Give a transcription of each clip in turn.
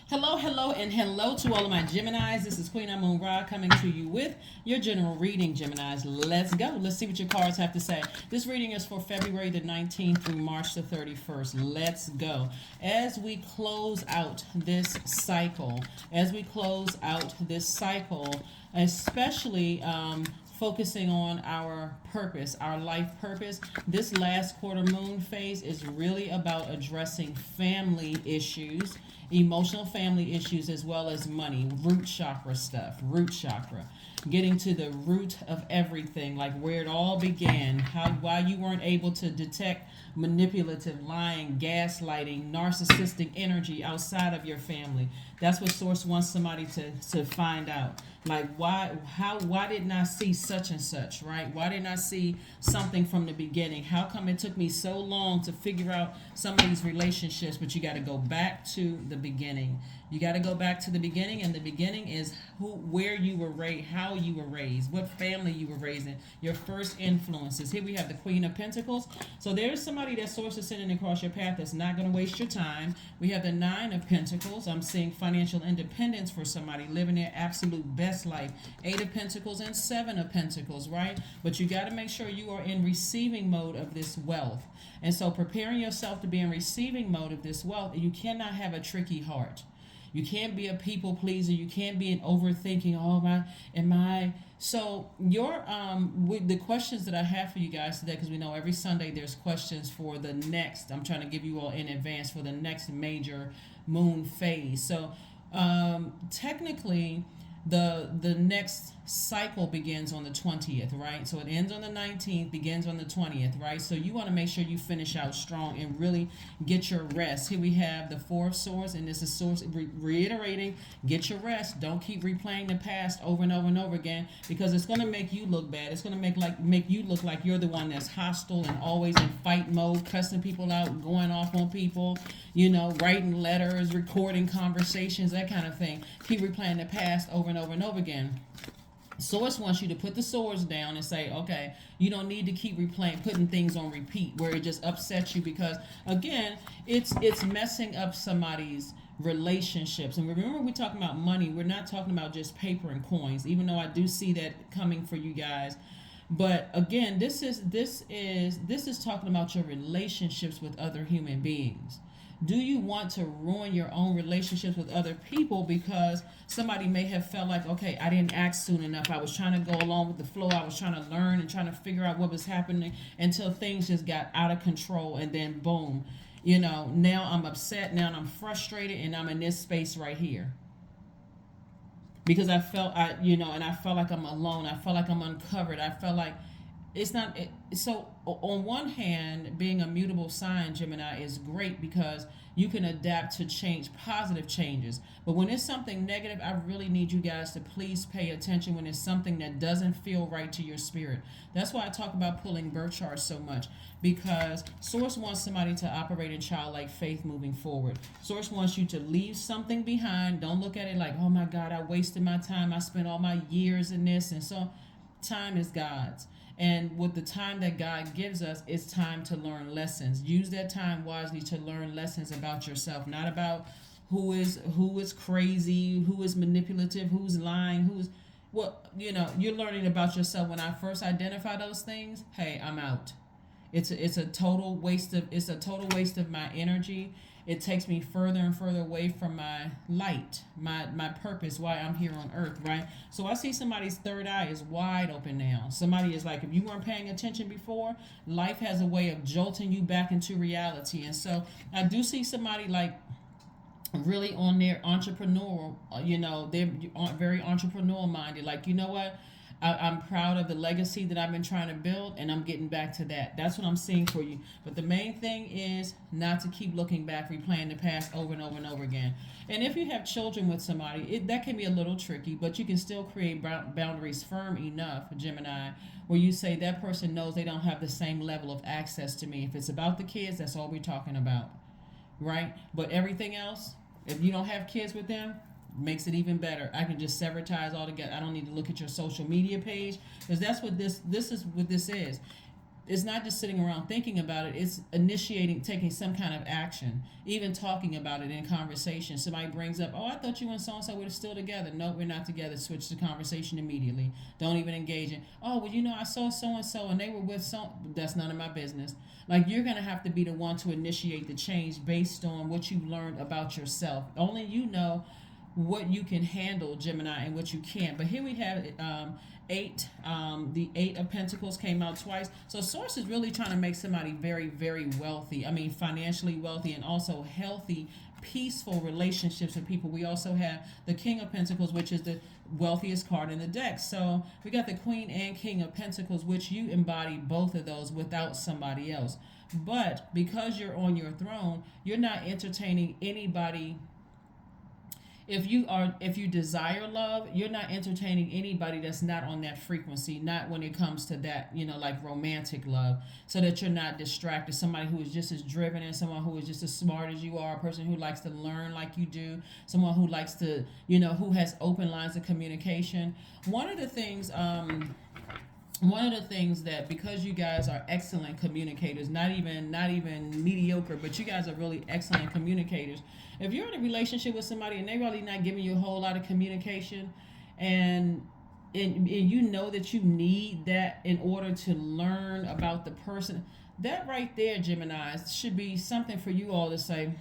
Hello, hello, and hello to all of my Geminis. This is Queen Amun Ra coming to you with your general reading, Geminis. Let's go. Let's see what your cards have to say. This reading is for February the 19th through March the 31st. Let's go. As we close out this cycle, especially focusing on our purpose, our life purpose. This last quarter moon phase is really about addressing family issues, emotional family issues, as well as money, root chakra stuff, root chakra. Getting to the root of everything, like where it all began, why you weren't able to detect manipulative, lying, gaslighting, narcissistic energy outside of your family. That's what Source wants somebody to find out. Like why didn't I see such and such, right? Why didn't I see something from the beginning? How come it took me so long to figure out some of these relationships? But you got to go back to the beginning. You got to go back to the beginning, and the beginning is where you were raised, how you were raised, what family you were raised in, your first influences. Here we have the Queen of Pentacles. So there's somebody that Source is sending across your path that's not going to waste your time. We have the Nine of Pentacles. I'm seeing financial independence for somebody, living their absolute best life. Eight of Pentacles and Seven of Pentacles, right? But you got to make sure you are in receiving mode of this wealth. And so preparing yourself to be in receiving mode of this wealth, you cannot have a tricky heart. You can't be a people pleaser. You can't be an overthinking. Oh my, am I? So your with the questions that I have for you guys today, because we know every Sunday there's questions for the next. I'm trying to give you all in advance for the next major moon phase. So technically, the next cycle begins on the 20th, right? So it ends on the 19th, begins on the 20th, right? So you want to make sure you finish out strong and really get your rest. Here we have the Four of Swords, and this is Source reiterating, get your rest. Don't keep replaying the past over and over and over again, because it's going to make you look bad. It's going to make you look like you're the one that's hostile and always in fight mode, cussing people out, going off on people, writing letters, recording conversations, that kind of thing. Keep replaying the past over and over and over again. Source wants you to put the swords down and say, okay, you don't need to keep replaying, putting things on repeat where it just upsets you, because again, it's messing up somebody's relationships. And remember, we're talking about money. We're not talking about just paper and coins, even though I do see that coming for you guys. But again, this is talking about your relationships with other human beings. Do you want to ruin your own relationships with other people because somebody may have felt like, okay, I didn't act soon enough. I was trying to go along with the flow. I was trying to learn and trying to figure out what was happening until things just got out of control. And then boom, now I'm upset. Now I'm frustrated, and I'm in this space right here. Because I felt, and I felt like I'm alone. I felt like I'm uncovered. I felt like it's not so on one hand, being a mutable sign, Gemini, is great because you can adapt to change, positive changes. But when it's something negative, I really need you guys to please pay attention when it's something that doesn't feel right to your spirit. That's why I talk about pulling birth charts so much, because Source wants somebody to operate in childlike faith moving forward. Source wants you to leave something behind. Don't look at it like, oh my God, I wasted my time. I spent all my years in this. And so time is God's. And with the time that God gives us, it's time to learn lessons. Use that time wisely to learn lessons about yourself, not about who is crazy, who is manipulative, who's lying, you're learning about yourself. When I first identify those things, hey, I'm out. It's a total waste of my energy. It takes me further and further away from my light, my purpose, why I'm here on earth, right? So I see somebody's third eye is wide open now. Somebody is like, if you weren't paying attention before, life has a way of jolting you back into reality. And so I do see somebody like really on their entrepreneurial, they're very entrepreneurial minded. Like, you know what? I'm proud of the legacy that I've been trying to build, and I'm getting back to that. That's what I'm seeing for you. But the main thing is not to keep looking back, replaying the past over and over and over again. And if you have children with somebody, that can be a little tricky, but you can still create boundaries firm enough, Gemini, where you say that person knows they don't have the same level of access to me. If it's about the kids, that's all we're talking about, right? But everything else, if you don't have kids with them, makes it even better. I can just sever ties altogether. I don't need to look at your social media page, because that's what this is. it's not just sitting around thinking about it, it's initiating, taking some kind of action, even talking about it in conversation. Somebody brings up, oh, I thought you and so and so were still together. No, we're not together. Switch the conversation immediately. Don't even engage in, oh, well, I saw so and so and they were with so. That's none of my business. Like, you're going to have to be the one to initiate the change based on what you learned about yourself. Only you know what you can handle, Gemini, and what you can't. But here we have the 8 of Pentacles came out twice. So Source is really trying to make somebody very, very wealthy. I mean, financially wealthy, and also healthy, peaceful relationships with people. We also have the King of Pentacles, which is the wealthiest card in the deck. So we got the Queen and King of Pentacles, which you embody both of those without somebody else. But because you're on your throne, you're not entertaining anybody. If you desire love, you're not entertaining anybody that's not on that frequency, not when it comes to that, like romantic love, so that you're not distracted. Somebody who is just as driven, and someone who is just as smart as you are, a person who likes to learn like you do, someone who likes to, who has open lines of communication. One of the things that, because you guys are excellent communicators, not even mediocre, but you guys are really excellent communicators. If you're in a relationship with somebody and they really not giving you a whole lot of communication, and you know that you need that in order to learn about the person, that right there, Gemini, should be something for you all to say,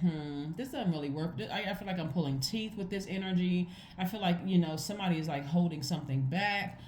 this doesn't really work. I feel like I'm pulling teeth with this energy. I feel like, somebody is like holding something back.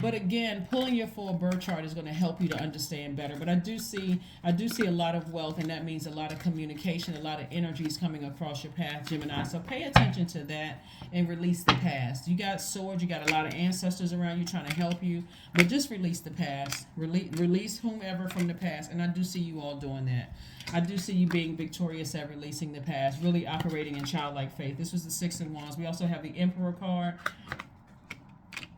But again, pulling your full birth chart is going to help you to understand better. But I do see a lot of wealth, and that means a lot of communication, a lot of energies coming across your path, Gemini. So pay attention to that and release the past. You got swords, you got a lot of ancestors around you trying to help you, but just release the past. Release whomever from the past, and I do see you all doing that. I do see you being victorious at releasing the past, really operating in childlike faith. This was the 6 of Wands. We also have the Emperor card.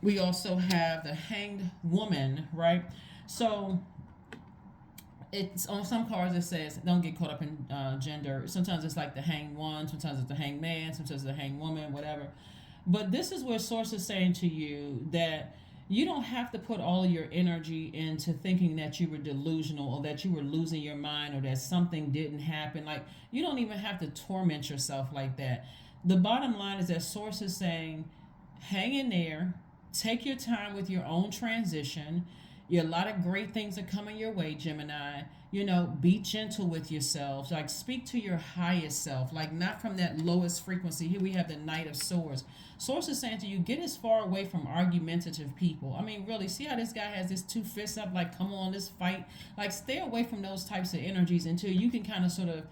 We also have the Hanged Woman, right? So it's on some cards it says, don't get caught up in gender. Sometimes it's like the Hanged One, sometimes it's the Hanged Man, sometimes it's the Hanged Woman, whatever. But this is where Source is saying to you that you don't have to put all of your energy into thinking that you were delusional, or that you were losing your mind, or that something didn't happen. Like, you don't even have to torment yourself like that. The bottom line is that Source is saying, hang in there. Take your time with your own transition. A lot of great things are coming your way, Gemini. Be gentle with yourselves. Like, speak to your highest self. Like, not from that lowest frequency. Here we have the Knight of Swords. Source is saying to you, get as far away from argumentative people. I mean, really, see how this guy has his 2 fists up? Like, come on, let's fight. Like, stay away from those types of energies until you can kind of sort of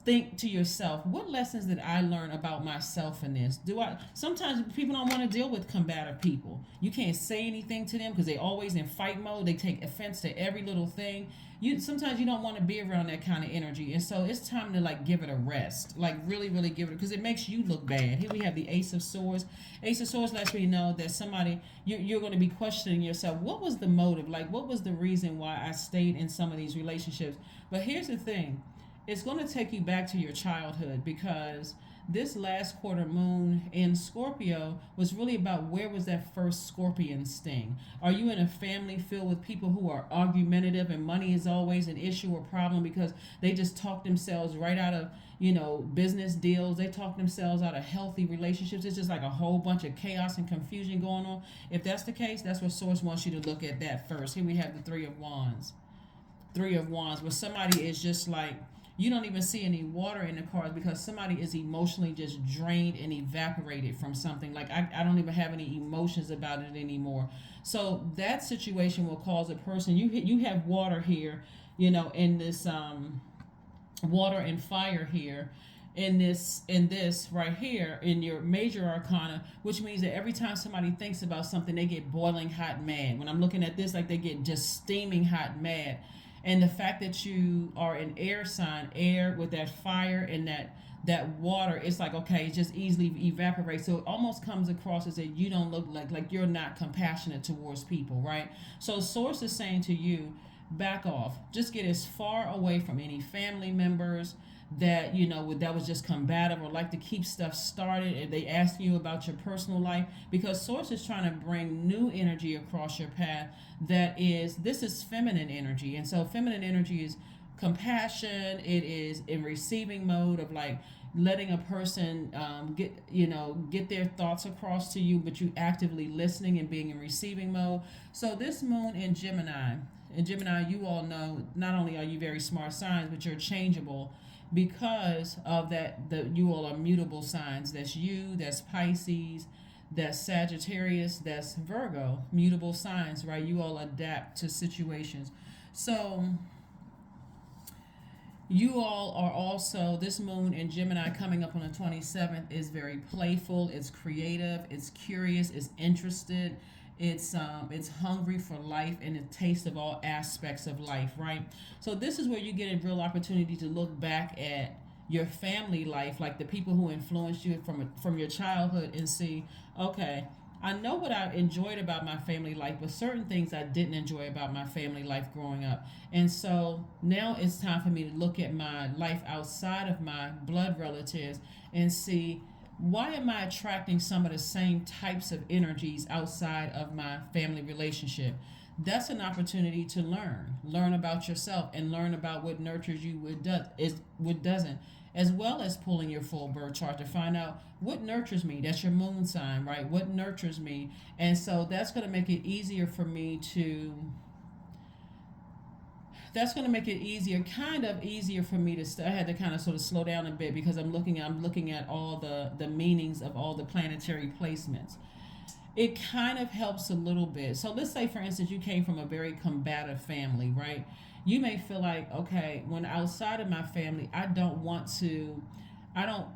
think to yourself, what lessons did I learn about myself in this? Sometimes people don't want to deal with combative people. You can't say anything to them because they're always in fight mode. They take offense to every little thing. Sometimes you don't want to be around that kind of energy. And so it's time to like give it a rest. Like, really, really give it, because it makes you look bad. Here we have the Ace of Swords. Ace of Swords lets me know that somebody, you're going to be questioning yourself. What was the motive? Like, what was the reason why I stayed in some of these relationships? But here's the thing. It's going to take you back to your childhood, because this last quarter moon in Scorpio was really about, where was that first scorpion sting? Are you in a family filled with people who are argumentative, and money is always an issue or problem because they just talk themselves right out of, business deals? They talk themselves out of healthy relationships. It's just like a whole bunch of chaos and confusion going on. If that's the case, that's what Source wants you to look at that first. Here we have the 3 of Wands. 3 of Wands, where somebody is just like, you don't even see any water in the cards, because somebody is emotionally just drained and evaporated from something. Like, I don't even have any emotions about it anymore. So that situation will cause a person, you have water here, in this water and fire here, in this right here in your major arcana, which means that every time somebody thinks about something, they get boiling hot mad. When I'm looking at this, like, they get just steaming hot mad. And the fact that you are an air sign, air with that fire and that water, it's like, okay, it just easily evaporates. So it almost comes across as that you don't look like you're not compassionate towards people, right? So Source is saying to you, back off. Just get as far away from any family members. that, you know, that was just combative or like to keep stuff started, and they ask you about your personal life, because source is trying to bring new energy across your path. This is feminine energy. And so feminine energy is compassion. It is in receiving mode of like letting a person get their thoughts across to you, but you actively listening and being in receiving mode. So this moon in Gemini, you all know, not only are you very smart signs, but you're changeable because of that. You all are mutable signs. That's you, that's Pisces, that's Sagittarius, that's Virgo. Mutable signs, right? You all adapt to situations. So you all are also, this moon in Gemini coming up on the 27th is very playful, it's creative, it's curious, it's interested, it's hungry for life and a taste of all aspects of life, right? So this is where you get a real opportunity to look back at your family life, like the people who influenced you from your childhood, and see, okay, I know what I enjoyed about my family life, but certain things I didn't enjoy about my family life growing up. And so now it's time for me to look at my life outside of my blood relatives and see, why am I attracting some of the same types of energies outside of my family relationship? That's an opportunity to learn about yourself, and learn about what nurtures you, what doesn't, as well as pulling your full birth chart to find out what nurtures me. That's your moon sign, right? What nurtures me. And so that's going to make it easier for me to that's going to make it easier for me to I had to kind of sort of slow down a bit, because I'm looking at all the meanings of all the planetary placements. It kind of helps a little bit. So let's say, for instance, you came from a very combative family, right? You may feel like, okay, when outside of my family,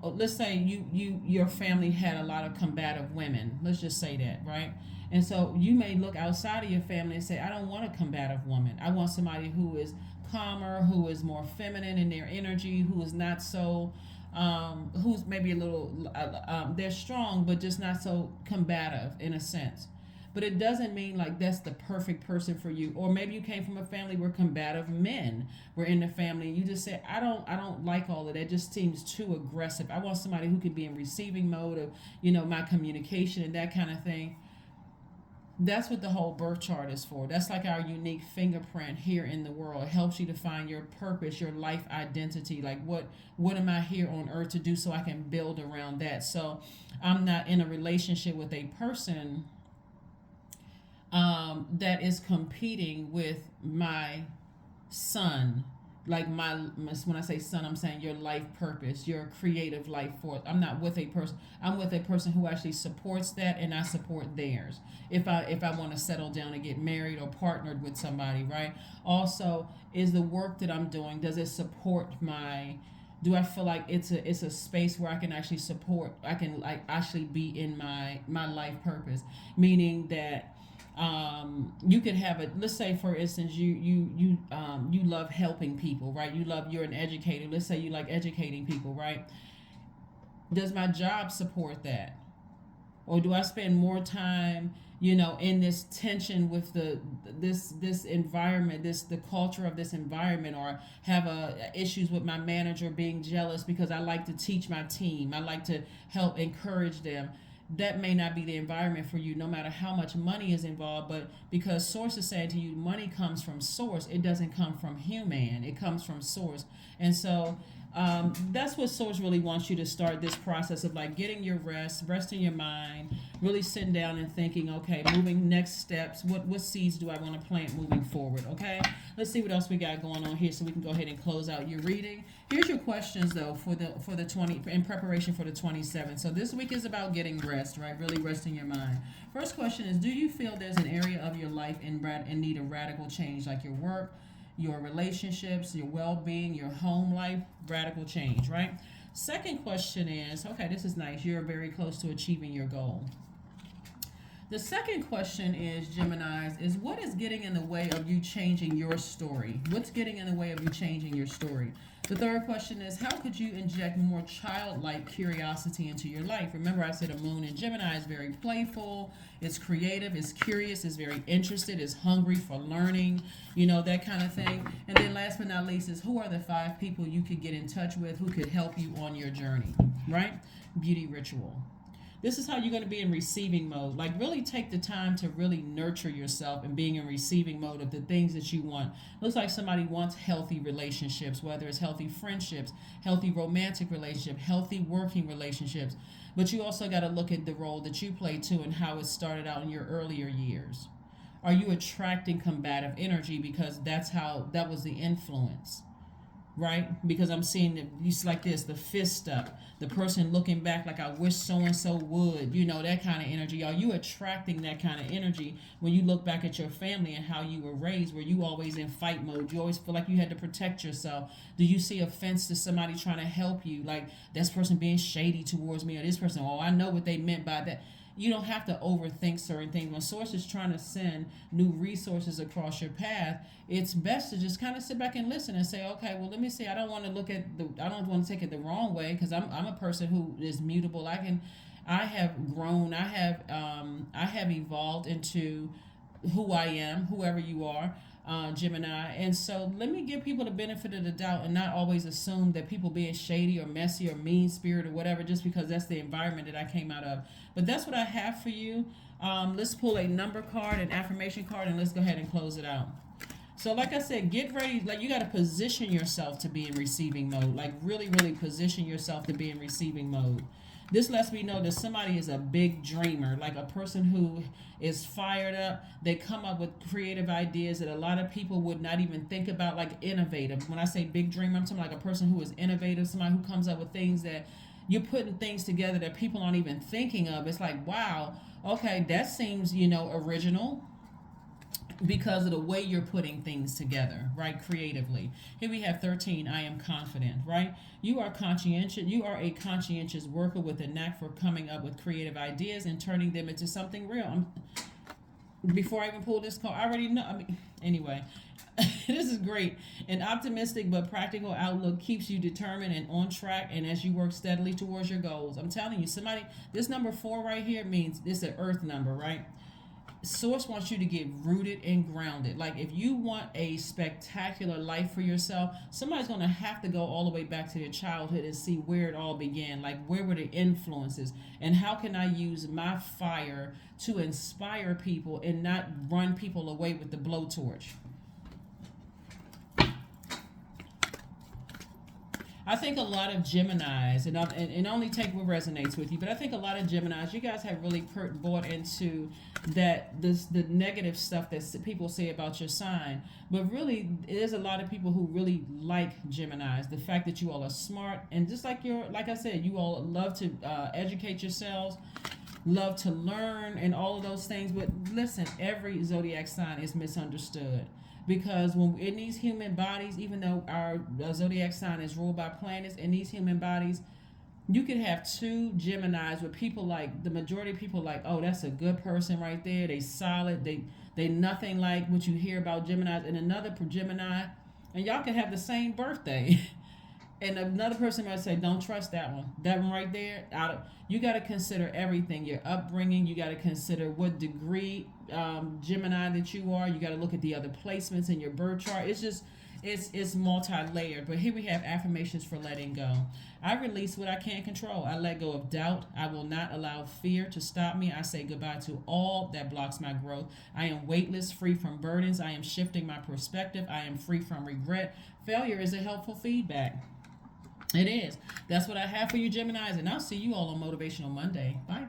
let's say your family had a lot of combative women. Let's just say that, right? And so you may look outside of your family and say, I don't want a combative woman. I want somebody who is calmer, who is more feminine in their energy, who is not so who's maybe a little they're strong but just not so combative in a sense. But it doesn't mean like that's the perfect person for you. Or maybe you came from a family where combative men were in the family, and you just said, I don't like all of that. It just seems too aggressive. I want somebody who can be in receiving mode of, my communication and that kind of thing. That's what the whole birth chart is for. That's like our unique fingerprint here in the world. It helps you to find your purpose, your life identity. Like what am I here on earth to do, so I can build around that. So I'm not in a relationship with a person that is competing with my son. Like when I say son, I'm saying your life purpose, your creative life force. I'm not with a person. I'm with a person who actually supports that, and I support theirs. If I want to settle down and get married or partnered with somebody, right? Also, is the work that I'm doing, does it support my? Do I feel like it's a space where I can actually support? I can like actually be in my life purpose, meaning that you could have a, let's say for instance, you love helping people, right? You're an educator. Let's say you like educating people, right? Does my job support that? Or do I spend more time, in this tension with this environment, the culture of this environment, or have issues with my manager being jealous because I like to teach my team, I like to help encourage them? That may not be the environment for you, no matter how much money is involved. But because source is saying to you, money comes from source, it doesn't come from human, it comes from source. And so that's what source really wants you to start this process of, like, getting your resting your mind, really sitting down and thinking, okay, moving next steps, what seeds do I want to plant moving forward? Okay, let's see what else we got going on here, so we can go ahead and close out your reading. Here's your questions though for the 20, in preparation for the 27th. So this week is about getting rest, right? Really resting your mind. First question is, do you feel there's an area of your life in need of radical change, like your work, your relationships, your well-being, your home life? Radical change, right? Second question is, okay, this is nice. You're very close to achieving your goal. The second question is, Geminis, is what is getting in the way of you changing your story? What's getting in the way of you changing your story? The third question is, how could you inject more childlike curiosity into your life? Remember, I said a moon in Gemini is very playful, it's creative, it's curious, it's very interested, it's hungry for learning, that kind of thing. And then last but not least is, who are the 5 people you could get in touch with who could help you on your journey, right? Beauty ritual. This is how you're going to be in receiving mode. Like, really take the time to really nurture yourself and being in receiving mode of the things that you want. Looks like somebody wants healthy relationships, whether it's healthy friendships, healthy romantic relationship, healthy working relationships. But you also got to look at the role that you play too and how it started out in your earlier years. Are you attracting combative energy because that was the influence? Right? Because I'm seeing it's like this, the fist up, the person looking back like, I wish so and so would, that kind of energy. Are you attracting that kind of energy when you look back at your family and how you were raised? Were you always in fight mode? You always feel like you had to protect yourself? Do you see offense to somebody trying to help you, like this person being shady towards me, or this person, oh, I know what they meant by that? You don't have to overthink certain things. When Source is trying to send new resources across your path, it's best to just kind of sit back and listen and say, okay, well, let me see. I don't want to take it the wrong way, because I'm a person who is mutable. I have grown. I have evolved into who I am, whoever you are. Gemini. And so let me give people the benefit of the doubt and not always assume that people being shady or messy or mean spirit or whatever just because that's the environment that I came out of. But that's what I have for you. Let's pull a number card, an affirmation card, and let's go ahead and close it out. So like I said, get ready. Like, you got to position yourself to be in receiving mode. Like, really, really position yourself to be in receiving mode. This lets me know that somebody is a big dreamer, like a person who is fired up. They come up with creative ideas that a lot of people would not even think about, like innovative. When I say big dreamer, I'm talking like a person who is innovative, somebody who comes up with things that you're putting things together that people aren't even thinking of. It's like, wow, okay, that seems, original, because of the way you're putting things together, right? Creatively. Here we have 13, I am confident, right? You are conscientious. You are a conscientious worker with a knack for coming up with creative ideas and turning them into something real. Before I even pull this card, I already know. Anyway, this is great. An optimistic but practical outlook keeps you determined and on track, and as you work steadily towards your goals. I'm telling you, this number 4 right here means it's an earth number, right? Source wants you to get rooted and grounded. Like, if you want a spectacular life for yourself, somebody's going to have to go all the way back to their childhood and see where it all began. Like, where were the influences? And how can I use my fire to inspire people and not run people away with the blowtorch? I think a lot of Geminis, and only take what resonates with you, but I think a lot of Geminis, you guys have really bought into the negative stuff that people say about your sign. But really, there's a lot of people who really like Geminis. The fact that you all are smart, and just like I said, you all love to educate yourselves, love to learn, and all of those things. But listen, every zodiac sign is misunderstood. Because when in these human bodies, even though our zodiac sign is ruled by planets, in these human bodies, you could have 2 Geminis with people like, the majority of people like, oh, that's a good person right there. They solid. They nothing like what you hear about Geminis. And another Gemini, and y'all can have the same birthday. And another person might say, don't trust that one. That one right there, you got to consider everything. Your upbringing, you got to consider what degree Gemini that you are. You got to look at the other placements in your birth chart. It's multi-layered. But here we have affirmations for letting go. I release what I can't control. I let go of doubt. I will not allow fear to stop me. I say goodbye to all that blocks my growth. I am weightless, free from burdens. I am shifting my perspective. I am free from regret. Failure is a helpful feedback. It is. That's what I have for you, Geminis, and I'll see you all on Motivational Monday. Bye.